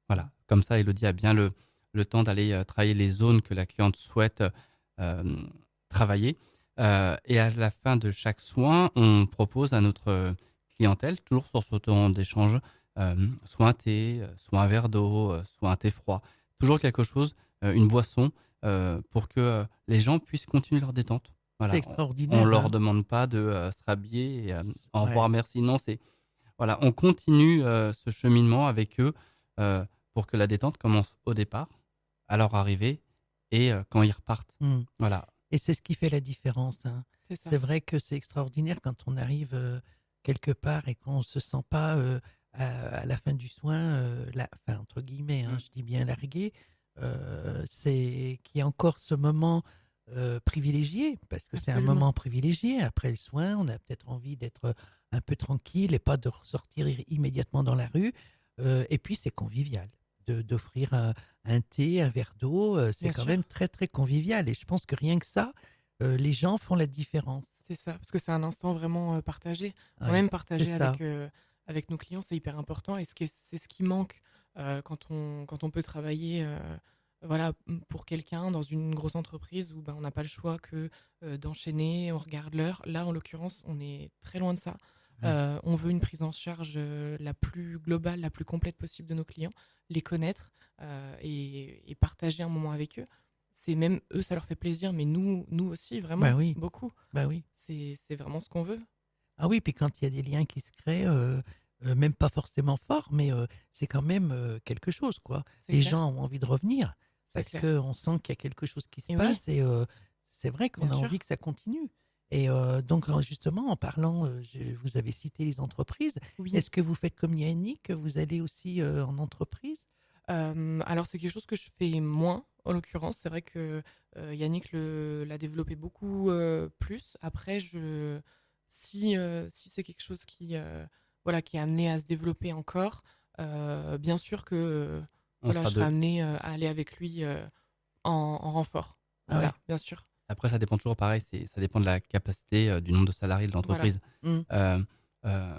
Voilà, comme ça, Elodie a bien le temps d'aller travailler les zones que la cliente souhaite travailler. Et à la fin de chaque soin, on propose à notre clientèle, toujours sur ce temps d'échange, soit un thé, soit un verre d'eau, soit un thé froid, toujours quelque chose, une boisson, pour que les gens puissent continuer leur détente. Voilà. C'est extraordinaire. On leur hein. demande pas de se rhabiller et au Ouais. revoir, merci. Non, voilà, on continue ce cheminement avec eux pour que la détente commence au départ, à leur arrivée et quand ils repartent. Mm. Voilà. Et c'est ce qui fait la différence. hein. C'est ça. C'est vrai que c'est extraordinaire quand on arrive quelque part et qu'on ne se sent pas à la fin du soin, enfin, entre guillemets, hein, je dis bien largué, c'est qu'il y a encore ce moment privilégié, parce que c'est un Absolument. moment privilégié. Après le soin, on a peut-être envie d'être un peu tranquille et pas de ressortir immédiatement dans la rue. Et puis, c'est convivial. D'offrir un thé, un verre d'eau, c'est Bien quand sûr. même très, très convivial. Et je pense que rien que ça, les gens font la différence. C'est ça, parce que c'est un instant vraiment partagé. On Ouais, aime c'est partager ça. avec nos clients, c'est hyper important. Et c'est ce qui manque quand on peut travailler voilà, pour quelqu'un dans une grosse entreprise où ben, on n'a pas le choix que d'enchaîner, on regarde l'heure. Là, en l'occurrence, on est très loin de ça. Ouais. On veut une prise en charge la plus globale, la plus complète possible de nos clients, les connaître et partager un moment avec eux. C'est même eux, ça leur fait plaisir, mais nous aussi, vraiment, Bah oui, beaucoup. bah oui. C'est vraiment ce qu'on veut. Ah oui, puis quand il y a des liens qui se créent, même pas forcément forts, mais c'est quand même quelque chose, quoi. C'est Les clair. gens ont envie de revenir C'est parce clair. qu'on sent qu'il y a quelque chose qui se Et oui, passe et c'est vrai qu'on bien a sûr. envie que ça continue. Et donc, justement, en parlant, vous avez cité les entreprises. Oui. Est-ce que vous faites comme Yannick, vous allez aussi en entreprise? Alors, c'est quelque chose que je fais moins, en l'occurrence. C'est vrai que Yannick l'a développé beaucoup plus. Après, si c'est quelque chose voilà, qui est amené à se développer encore, bien sûr que On voilà, sera je serai 2. amenée à aller avec lui en renfort. Ah ouais. Voilà, bien sûr. Après, ça dépend toujours pareil, ça dépend de la capacité, du nombre de salariés de Voilà. l'entreprise. Mm. Euh, euh,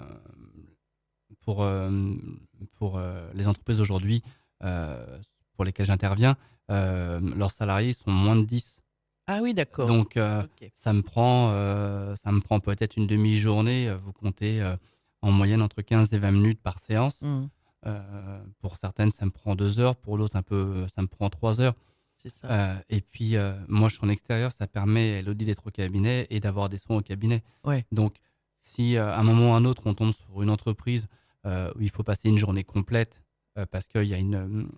pour les entreprises aujourd'hui pour lesquelles j'interviens, leurs salariés sont moins de 10. Ah oui, d'accord. Donc, Ok. ça me prend peut-être une demi-journée. Vous comptez en moyenne entre 15 et 20 minutes par séance. Mm. Pour certaines, ça me prend 2 heures. Pour d'autres, ça me prend 3 heures. C'est ça. Et puis, moi, je suis en extérieur. Ça permet à Elodie d'être au cabinet et d'avoir des soins au cabinet. Ouais. Donc, si à un moment ou à un autre, on tombe sur une entreprise où il faut passer une journée complète parce que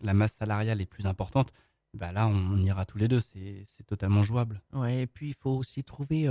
la masse salariale est plus importante, bah là, on ira tous les deux. C'est totalement jouable. Ouais, et puis il faut aussi trouver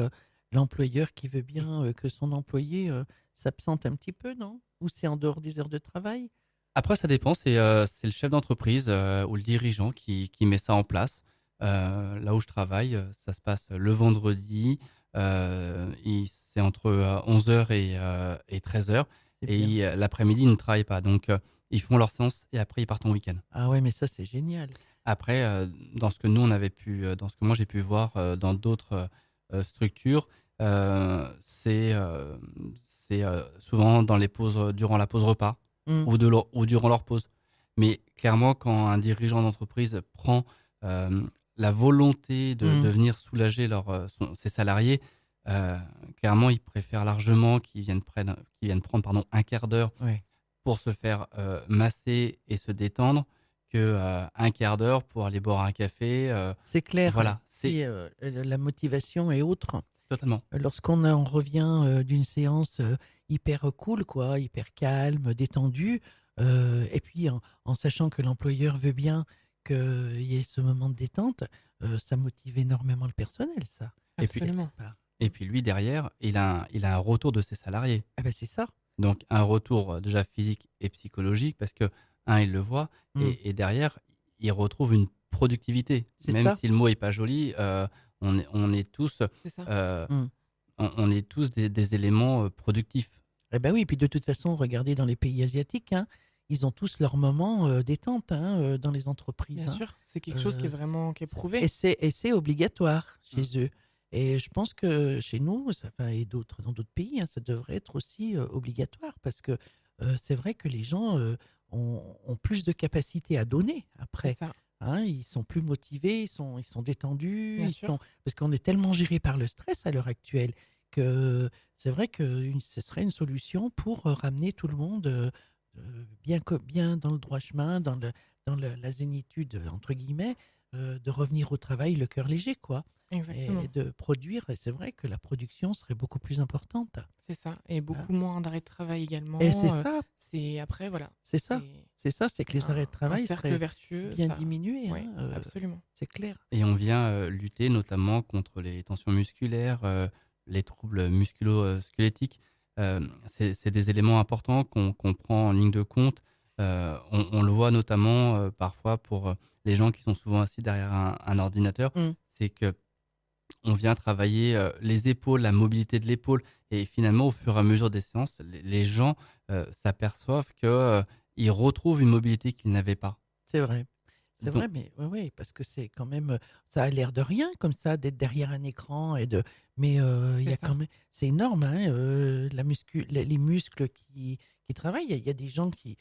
l'employeur qui veut bien que son employé s'absente un petit peu, non? Ou c'est en dehors des heures de travail? Après, ça dépend. C'est le chef d'entreprise ou le dirigeant qui met ça en place. Là où je travaille, ça se passe le vendredi. C'est entre 11h et 13h. C'est bien. Et l'après-midi, ils ne travaillent pas. Donc, ils font leur séance et après, ils partent en week-end. Ah ouais, mais ça, c'est génial. Après, dans ce que dans ce que moi j'ai pu voir dans d'autres structures, c'est souvent dans les pauses, durant la pause repas Mm. ou durant leur pause. Mais clairement, quand un dirigeant d'entreprise prend la volonté de Mmh. venir soulager ses salariés, clairement, ils préfèrent largement qu'ils viennent prendre pardon, un quart d'heure Ouais. pour se faire masser et se détendre que un quart d'heure pour aller boire un café. C'est clair. Voilà, c'est Si, la motivation est autre. totalement. Lorsqu'on revient d'une séance hyper cool, quoi, hyper calme, détendue, et puis en sachant que l'employeur veut bien qu'il y ait ce moment de détente, ça motive énormément le personnel, ça. Et puis, Absolument. quelque part. et puis lui, derrière, il a un retour de ses salariés. Ah ben c'est ça. Donc, un retour déjà physique et psychologique, parce que, il le voit, Mm. et derrière, il retrouve une productivité. C'est Même ça. si le mot est pas joli, on est tous, C'est ça. Mm. on est tous des éléments productifs. Eh ben oui, puis de toute façon, regardez dans les pays asiatiques, hein, ils ont tous leurs moments détente hein, dans les entreprises. Bien Hein. sûr, c'est quelque chose qui est vraiment qui est prouvé. Et c'est obligatoire chez eux. Et je pense que chez nous, enfin, et dans d'autres pays, hein, ça devrait être aussi obligatoire parce que c'est vrai que les gens ont plus de capacité à donner C'est après. ça. Hein, ils sont plus motivés, ils sont détendus, Bien sûr. parce qu'on est tellement géré par le stress à l'heure actuelle que c'est vrai que ce serait une solution pour ramener tout le monde bien dans le droit chemin, la zénitude, entre guillemets, de revenir au travail le cœur léger, quoi, Exactement. et de produire. Et c'est vrai que la production serait beaucoup plus importante. C'est ça. Et beaucoup moins d'arrêts de travail également. Et c'est ça, C'est après, voilà. c'est ça, c'est que les arrêts de travail un cercle seraient vertueux. bien ça- diminués. Ouais, Hein, absolument. c'est clair. Et on vient lutter notamment contre les tensions musculaires, les troubles musculo-squelettiques. C'est des éléments importants qu'on prend en ligne de compte. On le voit notamment parfois pour les gens qui sont souvent assis derrière un ordinateur. Mm. C'est que on vient travailler les épaules, la mobilité de l'épaule. Et finalement, au fur et à mesure des séances, les gens s'aperçoivent qu'ils retrouvent une mobilité qu'ils n'avaient pas. C'est vrai. C'est Donc- vrai, mais ouais, parce que c'est quand même, ça a l'air de rien comme ça d'être derrière un écran mais il y C'est a ça. quand même, c'est énorme, hein, les muscles qui travaillent. Il y a des gens qui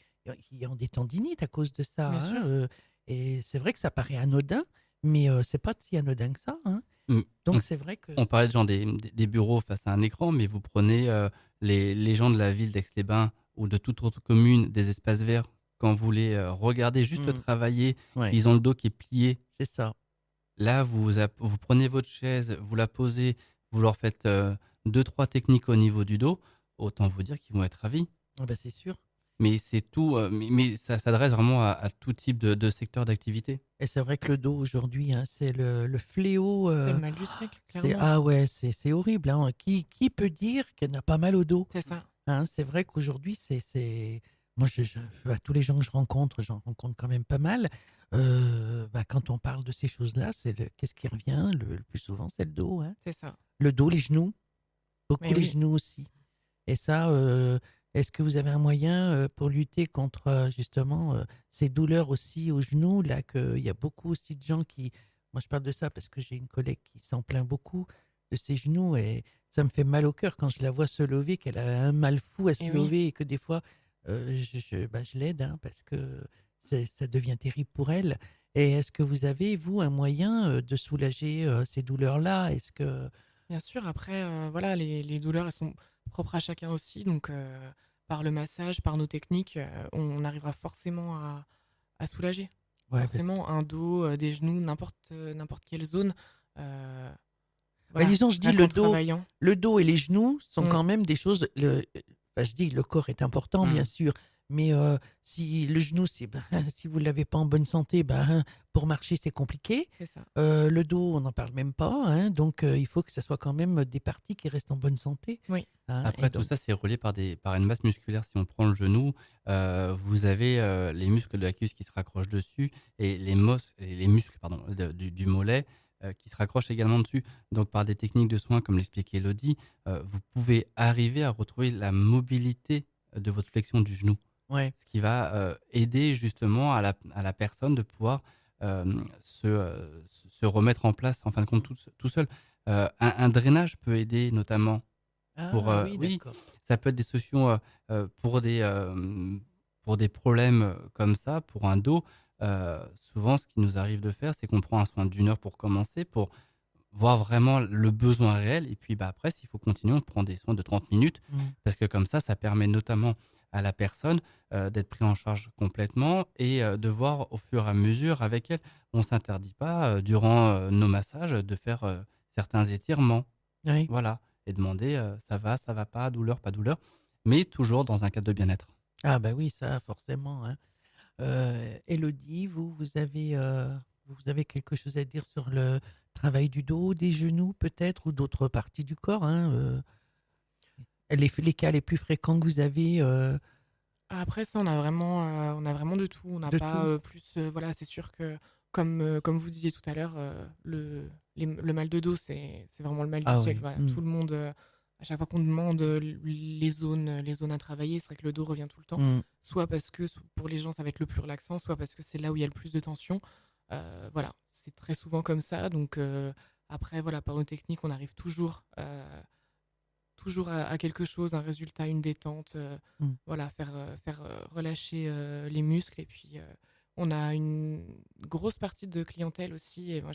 ont des tendinites à cause de ça. Bien Hein, sûr. et c'est vrai que ça paraît anodin, mais c'est pas si anodin que ça. Hein. Mm. Donc On- c'est vrai que On parlait de gens des bureaux face à un écran, mais vous prenez les gens de la ville d'Aix-les-Bains ou de toute autre commune, des espaces verts, quand vous les regardez juste Mm. travailler, ouais, ils ont le dos qui est plié. c'est ça. Là, vous prenez votre chaise, vous la posez, vous leur faites 2-3 techniques au niveau du dos, autant vous dire qu'ils vont être ravis. Ah ben, c'est sûr. Mais c'est tout, mais ça s'adresse vraiment à tout type de secteur d'activité. Et c'est vrai que le dos aujourd'hui, hein, c'est le fléau. C'est le mal du siècle, C'est clairement. ah ouais, c'est horrible. Hein. Qui peut dire qu'elle n'a pas mal au dos? C'est ça. Hein, c'est vrai qu'aujourd'hui, moi, bah, tous les gens que j'en rencontre quand même pas mal. Bah, quand on parle de ces choses-là, qu'est-ce qui revient le plus souvent, c'est le dos. Hein. C'est ça. Le dos, les genoux, beaucoup Mais les oui. genoux aussi. Et ça, est-ce que vous avez un moyen pour lutter contre justement ces douleurs aussi aux genoux là, qu'il y a beaucoup aussi de gens qui, moi je parle de ça parce que j'ai une collègue qui s'en plaint beaucoup de ses genoux et ça me fait mal au cœur quand je la vois se lever, qu'elle a un mal fou à se Et oui. lever et que des fois je l'aide hein, parce que ça devient terrible pour elle. Et est-ce que vous avez, vous, un moyen de soulager ces douleurs-là? Est-ce que... Bien sûr, après, voilà, les douleurs, elles sont propres à chacun aussi. Donc, par le massage, par nos techniques, on arrivera forcément à soulager. Ouais, parce- Forcément, un dos, des genoux, n'importe quelle zone. Bah, disons, je dis rien le qu'en dos. travaillant. Le dos et les genoux sont Mm. quand même des choses. Enfin, je dis le corps est important, bien sûr, mais si le genou, si vous l'avez pas en bonne santé, pour marcher c'est compliqué. C'est ça. Le dos, on n'en parle même pas, hein, donc il faut que ça soit quand même des parties qui restent en bonne santé. Oui. Hein, Après, et tout donc- ça, c'est relié par une masse musculaire. Si on prend le genou, vous avez les muscles de la cuisse qui se raccrochent dessus et les muscles pardon, du mollet qui se raccrochent également dessus. Donc, par des techniques de soins, comme l'expliquait Elodie, vous pouvez arriver à retrouver la mobilité de votre flexion du genou. Ouais. Ce qui va aider justement à la personne de pouvoir se remettre en place, en fin de compte, tout seul. Un drainage peut aider notamment. Ah, Oui, d'accord. ça peut être des solutions pour des problèmes comme ça, pour un dos. souvent, ce qui nous arrive de faire, c'est qu'on prend un soin d'1 heure pour commencer, pour voir vraiment le besoin réel. Et puis après, s'il faut continuer, on prend des soins de 30 minutes, Mmh. parce que comme ça permet notamment à la personne d'être pris en charge complètement et de voir au fur et à mesure avec elle. On ne s'interdit pas, durant nos massages, de faire certains étirements. Oui. Voilà. Et demander ça va pas, douleur, pas douleur, mais toujours dans un cadre de bien-être. Ah bah oui, ça forcément, hein. Élodie, vous avez quelque chose à dire sur le travail du dos, des genoux peut-être ou d'autres parties du corps, hein, les cas les plus fréquents que vous avez, Après ça, on a vraiment de tout. On n'a de pas, tout? plus, voilà, c'est sûr que comme vous disiez tout à l'heure, le mal de dos, c'est vraiment le mal du Ah siècle. oui. Voilà, Mmh. tout le monde, à chaque fois qu'on demande, les zones à travailler, c'est vrai que le dos revient tout le temps. Mmh. Soit parce que pour les gens, ça va être le plus relaxant, soit parce que c'est là où il y a le plus de tension. Voilà, c'est très souvent comme ça. Donc après, voilà, par nos techniques, on arrive toujours à quelque chose, un résultat, une détente, Mmh. voilà, faire relâcher les muscles. Et puis, on a une grosse partie de clientèle aussi, et moi,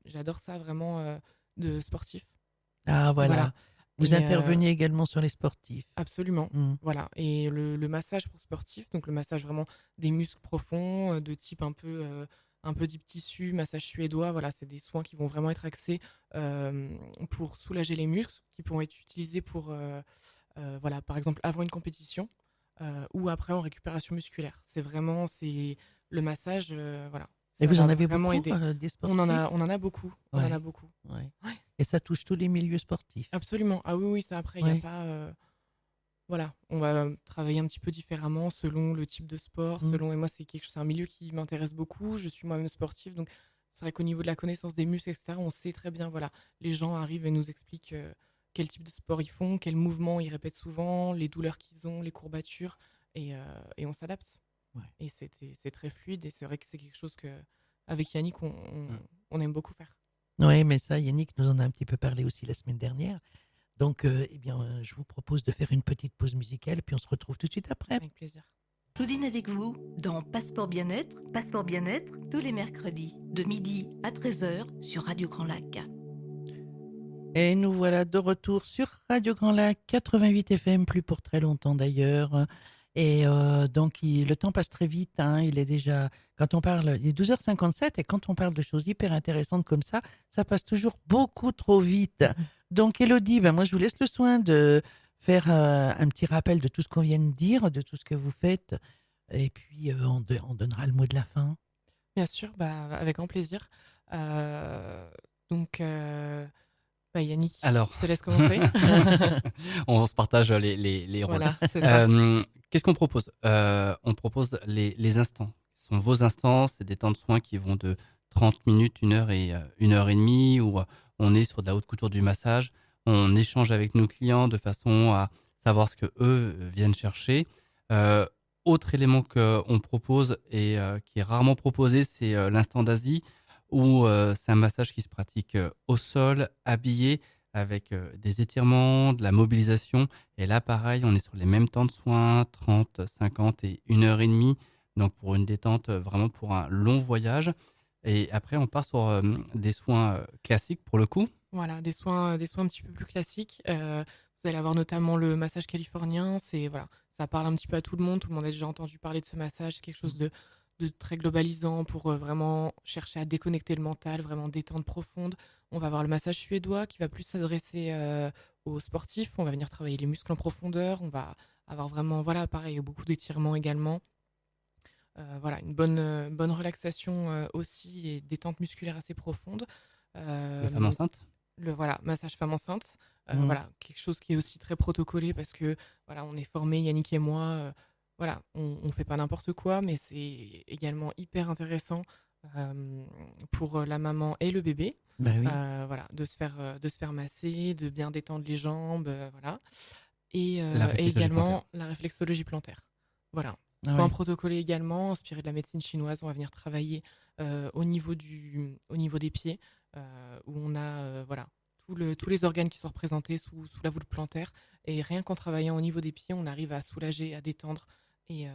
j'adore ça vraiment, de sportifs. Ah Voilà. voilà. Vous Et intervenez également sur les sportifs? absolument. Mmh. Voilà. Et le massage pour sportifs, donc le massage vraiment des muscles profonds, de type un peu deep tissu, massage suédois, voilà, c'est des soins qui vont vraiment être axés pour soulager les muscles, qui pourront être utilisés pour, voilà, par exemple, avant une compétition ou après en récupération musculaire. C'est le massage, voilà, Et ça vous en va avez vraiment beaucoup, aider. des sportifs? On en a beaucoup. On en Ouais, a beaucoup. ouais. Ouais, Et ça touche tous les milieux sportifs? absolument. Ah oui, oui, ça après, il n'y a Ouais. pas. Voilà, on va travailler un petit peu différemment selon le type de sport, Mmh. et moi c'est un milieu qui m'intéresse beaucoup. Je suis moi-même sportive, donc c'est vrai qu'au niveau de la connaissance des muscles, etc., on sait très bien, voilà, les gens arrivent et nous expliquent quel type de sport ils font, quels mouvements ils répètent souvent, les douleurs qu'ils ont, les courbatures, et on s'adapte. Ouais. Et c'est très fluide, et c'est vrai que c'est quelque chose que avec Yannick Mm. on aime beaucoup faire. Ouais, mais ça, Yannick nous en a un petit peu parlé aussi la semaine dernière. Donc, eh bien, je vous propose de faire une petite pause musicale, puis on se retrouve tout de suite après. Avec plaisir. Claudine avec vous dans Passeport Bien-être. Passeport Bien-être, tous les mercredis, de midi à 13h sur Radio Grand Lac. Et nous voilà de retour sur Radio Grand Lac 88 FM, plus pour très longtemps d'ailleurs. Et donc, le temps passe très vite, hein. Il est déjà, quand on parle, il est 12h57, et quand on parle de choses hyper intéressantes comme ça passe toujours beaucoup trop vite. Donc, Élodie, ben moi, je vous laisse le soin de faire un petit rappel de tout ce qu'on vient de dire, de tout ce que vous faites. Et puis, on donnera le mot de la fin. Bien sûr, bah, avec grand plaisir. Donc, Yannick, Alors, je te laisse commencer. on se partage les rôles. Voilà, c'est ça. Qu'est-ce qu'on propose? On propose les instants. Ce sont vos instants, c'est des temps de soins qui vont de 30 minutes, 1 heure et 1 heure et demie, où on est sur de la haute couture du massage. On échange avec nos clients de façon à savoir ce que eux viennent chercher. Euh, Autre élément qu'on propose et qui est rarement proposé, c'est l'instant d'Asie, où c'est un massage qui se pratique au sol, habillé, avec des étirements, de la mobilisation. Et là, pareil, on est sur les mêmes temps de soins, 30, 50 et 1 heure et demie. Donc, pour une détente, vraiment pour un long voyage. Et après, on part sur des soins classiques, pour le coup. Voilà, des soins un petit peu plus classiques. Vous allez avoir notamment le massage californien. Voilà, ça parle un petit peu à tout le monde. Tout le monde a déjà entendu parler de ce massage. C'est quelque chose de très globalisant pour vraiment chercher à déconnecter le mental, vraiment détente profonde. On va avoir le massage suédois qui va plus s'adresser aux sportifs. On va venir travailler les muscles en profondeur. On va avoir vraiment, voilà, pareil, beaucoup d'étirements également. Voilà, une bonne relaxation aussi, et détente musculaire assez profonde. La femme enceinte. Voilà, massage femme enceinte. Mmh. Voilà, quelque chose qui est aussi très protocolé, parce que voilà, on est formés, Yannick et moi. Voilà, on fait pas n'importe quoi, mais c'est également hyper intéressant pour la maman et le bébé. Ben oui. Voilà, de se faire masser, de bien détendre les jambes, voilà. Et, La et réflexologie également plantaire. la réflexologie plantaire. Voilà. Ah Soin ouais. protocolé également, inspiré de la médecine chinoise. On va venir travailler au niveau des pieds, où on a voilà, tous les organes qui sont représentés sous la voûte plantaire. Et rien qu'en travaillant au niveau des pieds, on arrive à soulager, à détendre et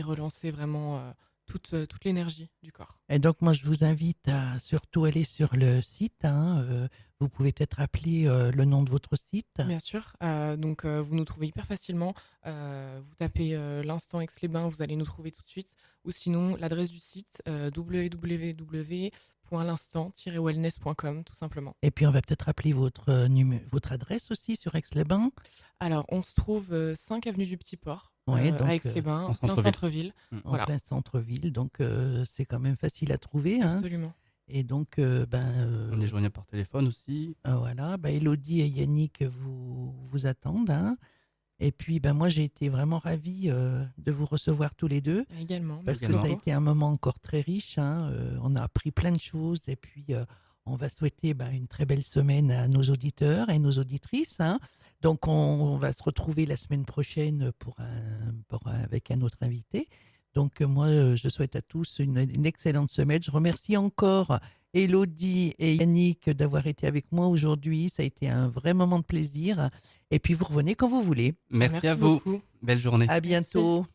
relancer vraiment toute l'énergie du corps. Et donc, moi, je vous invite à surtout aller sur le site. Vous pouvez peut-être rappeler le nom de votre site. Bien sûr. Donc, vous nous trouvez hyper facilement. Vous tapez l'instant Aix-les-Bains, vous allez nous trouver tout de suite. Ou sinon, l'adresse du site www.l'instant-wellness.com, tout simplement. Et puis, on va peut-être rappeler votre adresse aussi sur Aix-les-Bains. Alors, on se trouve 5 avenue du Petit Port, Ouais, donc, à Aix-les-Bains, en plein centre-ville. centre-ville. En Voilà. plein centre-ville. Donc, c'est quand même facile à trouver. Absolument. Et donc, On est joignable par téléphone aussi. voilà, Elodie et Yannick vous attendent. Et puis, moi, j'ai été vraiment ravie de vous recevoir tous les deux. Également. Parce que merci ça a beaucoup. été un moment encore très riche. On a appris plein de choses. Et puis, on va souhaiter une très belle semaine à nos auditeurs et nos auditrices. Donc, on va se retrouver la semaine prochaine avec un autre invité. Donc, moi, je souhaite à tous une excellente semaine. Je remercie encore Élodie et Yannick d'avoir été avec moi aujourd'hui. Ça a été un vrai moment de plaisir. Et puis, vous revenez quand vous voulez. Merci à vous. beaucoup. Belle journée. À bientôt.